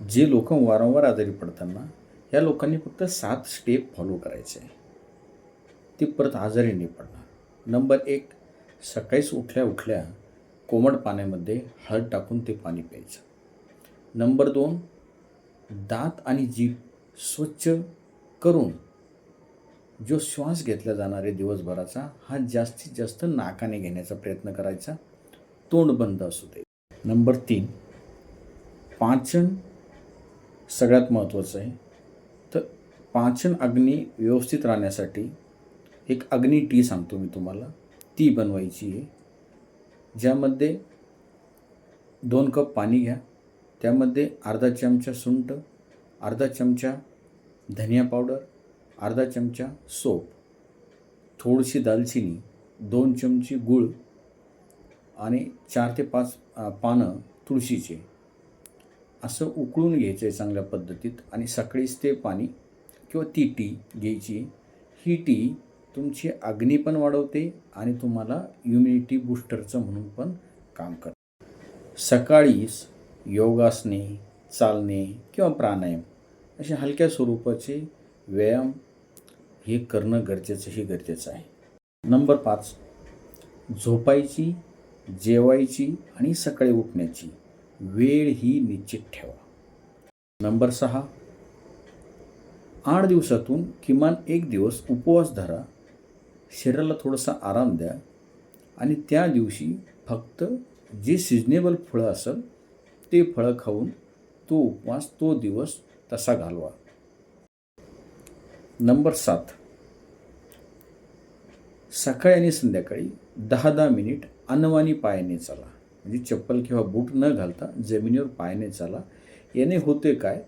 जे लोक वारंवार आजारी पडताना या लोकांनी फक्त 7 स्टेप फॉलो करायचे आहे. ते परत आजारी नाही पडणार. नंबर 1, सकाळीच उठल्या उठल्या कोमट पाण्यामध्ये हळद टाकून ते पाणी प्यायचं. नंबर 2, दात आणि जीभ स्वच्छ करून जो श्वास घेतला जाणार आहे दिवसभराचा, हा जास्तीत जास्त नाकाने घेण्याचा प्रयत्न करायचा, तोंड बंद असू दे. नंबर 3, पाचन सगळ्यात महत्त्वाचं आहे. तर पाचन अग्नी व्यवस्थित राहण्यासाठी एक अग्नी टी सांगतो मी तुम्हाला, ती बनवायची आहे. ज्यामध्ये 2 कप पाणी घ्या, त्यामध्ये अर्धा चमचा सुंठ, अर्धा चमचा धनिया पावडर, अर्धा चमचा सोप, थोडीशी दालचिनी, 2 चमचे गूळ आणि 4 ते 5 पानं तुळशीचे, असं उकळून घ्यायचं आहे चांगल्या पद्धतीत आणि सकाळीच ते पाणी किंवा ती टी घ्यायची. ही टी तुमची अग्नी पण वाढवते आणि तुम्हाला इम्युनिटी बूस्टरचं म्हणून पण काम करते. सकाळीच योगासने, चालणे किंवा प्राणायाम असे हलक्या स्वरूपाचे व्यायाम हे करणं गरजेचं आहे. नंबर 5, झोपायची, जेवायची आणि सकाळी उठण्याची वेळ ही निश्चित ठेवा. नंबर 6, 8 दिवसातून किमान 1 दिवस उपवास धरा. शरीराला थोडासा आराम द्या आणि त्या दिवशी फक्त जे सिजनेबल फळं असेल ते फळं खाऊन तो उपवास, तो दिवस तसा घालवा. नंबर 7, सकाळी आणि संध्याकाळी 10-10 मिनिट अनवाणी पायाने चाला. म्हणजे चप्पल किंवा बूट न घालता जमिनीवर पायाने चाला. याने होते काय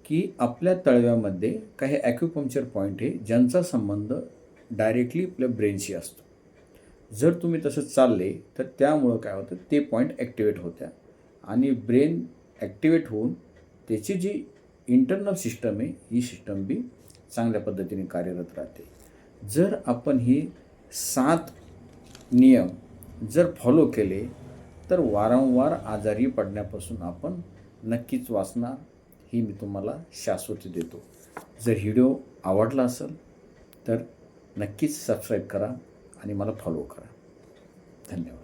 की आपल्या तळव्यामध्ये काही ॲक्युपंक्चर पॉईंट आहे ज्यांचा संबंध डायरेक्टली आपल्या ब्रेनशी असतो. जर तुम्ही तसं चालले तर त्यामुळं काय होतं, ते पॉईंट ॲक्टिवेट होत्या आणि ब्रेन ॲक्टिवेट होऊन त्याची जी इंटरनल सिस्टम आहे, ही सिस्टम बी चांगल्या पद्धतीने कार्यरत राहते. जर आपण ही 7 नियम जर फॉलो केले तर वारंवार आजारी पडण्यापासून आपण नक्कीच वाचणार, ही मी तुम्हाला शाश्वती देतो. जर व्हिडिओ आवडला असेल तर नक्कीच सबस्क्राईब करा आणि मला फॉलो करा. धन्यवाद.